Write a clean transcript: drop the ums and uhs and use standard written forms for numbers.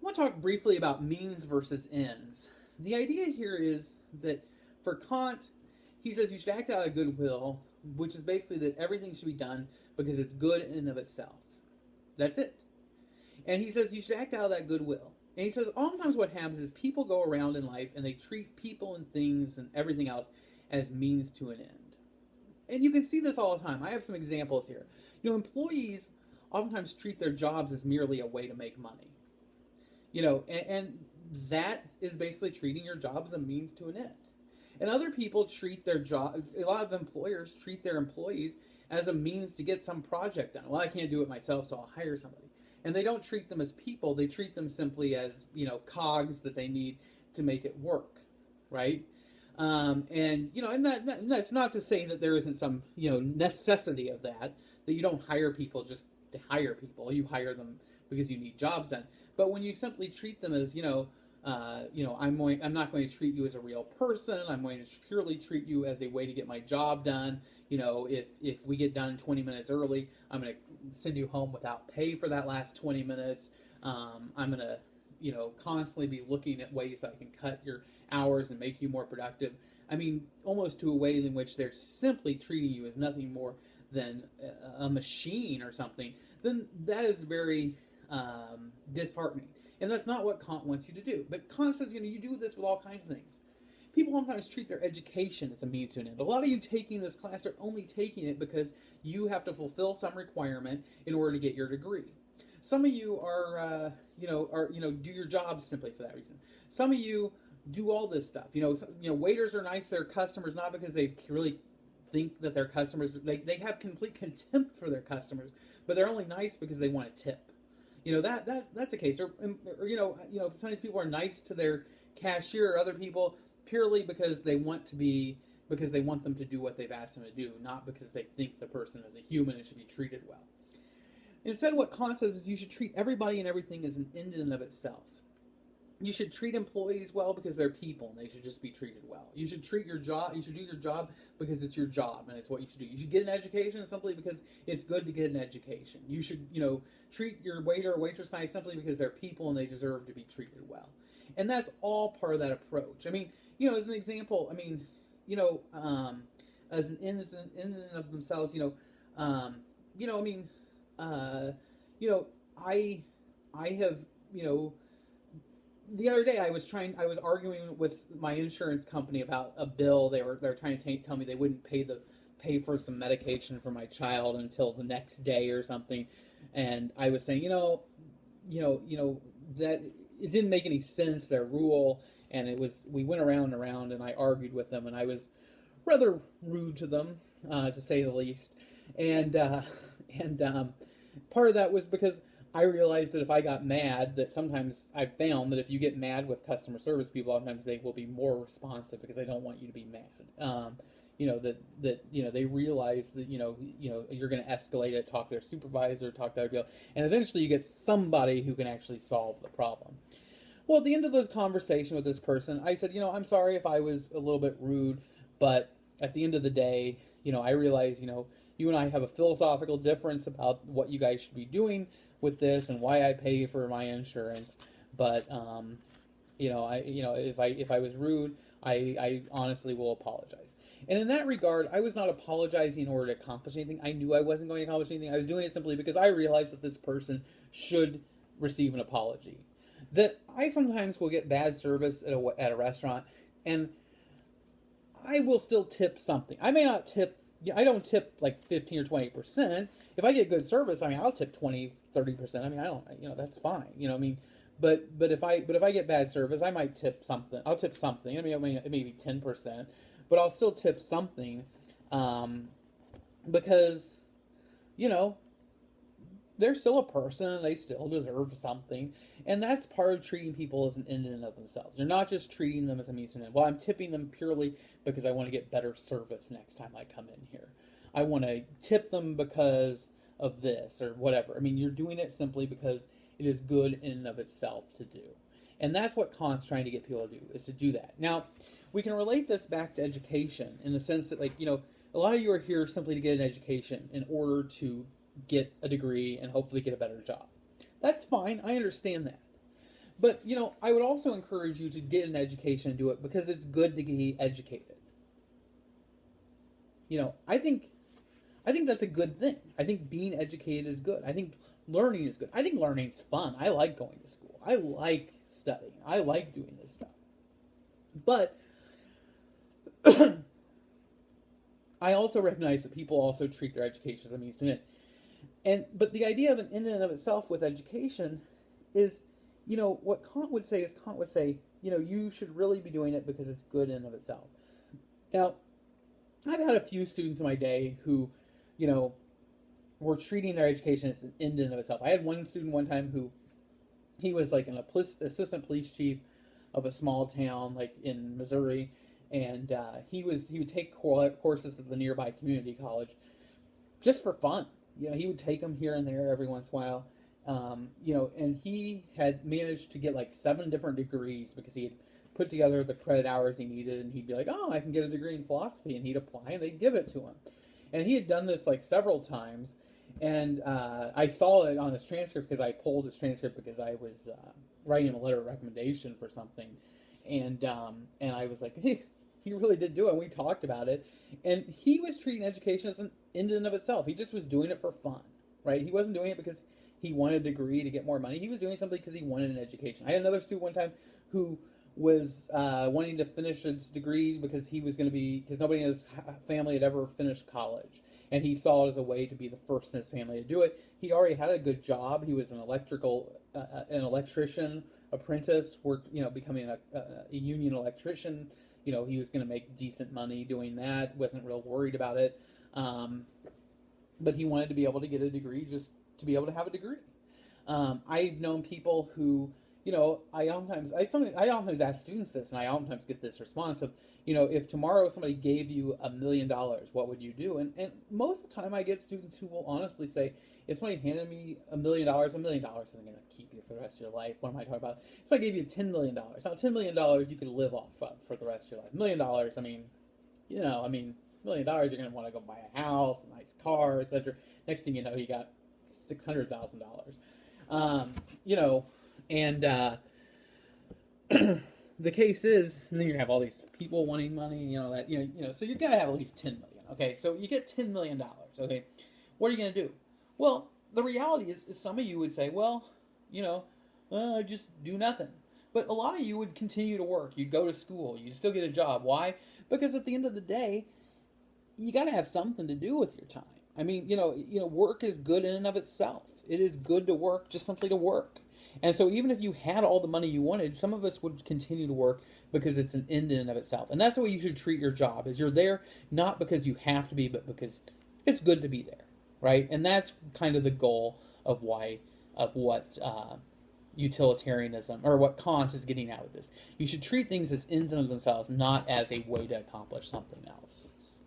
want to talk briefly about means versus ends. The idea here is that for Kant, he says you should act out of goodwill, which is basically that everything should be done because it's good in and of itself. That's it. And he says you should act out of that goodwill. And he says oftentimes what happens is people go around in life and they treat people and things and everything else as means to an end. And you can see this all the time. I have some examples here. Employees oftentimes treat their jobs as merely a way to make money. And that is basically treating your job as a means to an end. And other people treat their jobs, a lot of employers treat their employees as a means to get some project done. Well, I can't do it myself, so I'll hire somebody. And they don't treat them as people, they treat them simply as, cogs that they need to make it work, right? And that's not to say that there isn't some, necessity of that you don't hire people just to hire people. You hire them because you need jobs done. But when you simply treat them as, I'm not going to treat you as a real person. I'm going to purely treat you as a way to get my job done. If we get done 20 minutes early, I'm going to send you home without pay for that last 20 minutes. I'm going to, constantly be looking at ways I can cut your hours and make you more productive. I mean, almost to a way in which they're simply treating you as nothing more than a machine or something. Then that is very disheartening. And that's not what Kant wants you to do. But Kant says, you do this with all kinds of things. People sometimes treat their education as a means to an end. A lot of you taking this class are only taking it because you have to fulfill some requirement in order to get your degree. Some of you are, do your jobs simply for that reason. Some of you do all this stuff. Waiters are nice to their customers not because they really think that their customers, they have complete contempt for their customers, but they're only nice because they want a tip. That's the case. Or sometimes people are nice to their cashier or other people purely because they want them to do what they've asked them to do, not because they think the person is a human and should be treated well. Instead, what Kant says is you should treat everybody and everything as an end in and of itself. You should treat employees well because they're people and they should just be treated well. You should do your job because it's your job and it's what you should do. You should get an education simply because it's good to get an education. You should, treat your waiter or waitress nice simply because they're people and they deserve to be treated well. And that's all part of that approach. I mean, as an example, as an in and of themselves, I have, the other day I was arguing with my insurance company about a bill. They were trying to tell me they wouldn't pay for some medication for my child until the next day or something. And I was saying, that it didn't make any sense, their rule. And we went around and around and I argued with them and I was rather rude to them, to say the least. And part of that was because I realized that if I got mad, that sometimes I've found that if you get mad with customer service people, sometimes they will be more responsive because they don't want you to be mad. They realize that you're going to escalate it, talk to their supervisor, talk to other people, and eventually you get somebody who can actually solve the problem. Well, at the end of the conversation with this person, I said, I'm sorry if I was a little bit rude, but at the end of the day, I realize, you and I have a philosophical difference about what you guys should be doing with this and why I pay for my insurance. But if I was rude, I honestly will apologize. And in that regard, I was not apologizing in order to accomplish anything. I knew I wasn't going to accomplish anything. I was doing it simply because I realized that this person should receive an apology. That I sometimes will get bad service at a restaurant, and I will still tip something. I may not tip. I don't tip like 15 or 20%. If I get good service, I'll tip 20, 30%. I don't, that's fine. But if I get bad service, I might tip something. I'll tip something. Maybe 10%, but I'll still tip something, because, they're still a person and they still deserve something. And that's part of treating people as an end in and of themselves. You're not just treating them as a means to an end. Well, I'm tipping them purely because I want to get better service next time I come in here. I want to tip them because of this or whatever. You're doing it simply because it is good in and of itself to do. And that's what Kant's trying to get people to do, is to do that. Now, we can relate this back to education in the sense that, a lot of you are here simply to get an education in order to get a degree and hopefully get a better job. That's fine. I understand that. But, I would also encourage you to get an education and do it because it's good to be educated. I think that's a good thing. I think being educated is good. I think learning is good. I think learning's fun. I like going to school. I like studying. I like doing this stuff. But I also recognize that people also treat their education as a means to an end. But the idea of an end in and of itself with education is, what Kant would say, you should really be doing it because it's good in and of itself. Now, I've had a few students in my day who, were treating their education as an end in and of itself. I had one student one time who, he was like an assistant police chief of a small town like in Missouri, and he would take courses at the nearby community college just for fun. He would take them here and there every once in a while. And he had managed to get like 7 different degrees because he had put together the credit hours he needed, and he'd be like, oh, I can get a degree in philosophy, and he'd apply and they'd give it to him. And he had done this like several times, and I saw it on his transcript because I pulled his transcript because I was writing a letter of recommendation for something, and I was like, hey, he really did do it, and we talked about it, and he was treating education as an end in and of itself. He just was doing it for fun, right? He wasn't doing it because he wanted a degree to get more money. He was doing something because he wanted an education. I had another student one time who was wanting to finish his degree because because nobody in his family had ever finished college, and he saw it as a way to be the first in his family to do it. He already had a good job. He was an electrician apprentice, worked, becoming a union electrician. He was going to make decent money doing that. Wasn't real worried about it, but he wanted to be able to get a degree just to be able to have a degree. I've known people who, I oftentimes ask students this, and I oftentimes get this response of, if tomorrow somebody gave you $1 million, what would you do? And most of the time I get students who will honestly say, if somebody handed me $1 million, $1 million isn't going to keep you for the rest of your life. What am I talking about? If I gave you $10 million, now $10 million you could live off of for the rest of your life. $1 million, $1 million, you're going to want to go buy a house, a nice car, etc. Next thing you know, you got $600,000. And the case is, and then you have all these people wanting money, so you gotta have at least 10 million. Okay, so you get $10 million. Okay, what are you gonna do? Well, the reality is some of you would say, well, just do nothing. But a lot of you would continue to work. You'd go to school. You'd still get a job. Why? Because at the end of the day, you gotta have something to do with your time. I mean, work is good in and of itself. It is good to work, just simply to work. And so even if you had all the money you wanted, some of us would continue to work because it's an end in and of itself. And that's the way you should treat your job, is you're there not because you have to be, but because it's good to be there, right? And that's kind of the goal of what utilitarianism, or what Kant is getting at with this. You should treat things as ends in of themselves, not as a way to accomplish something else.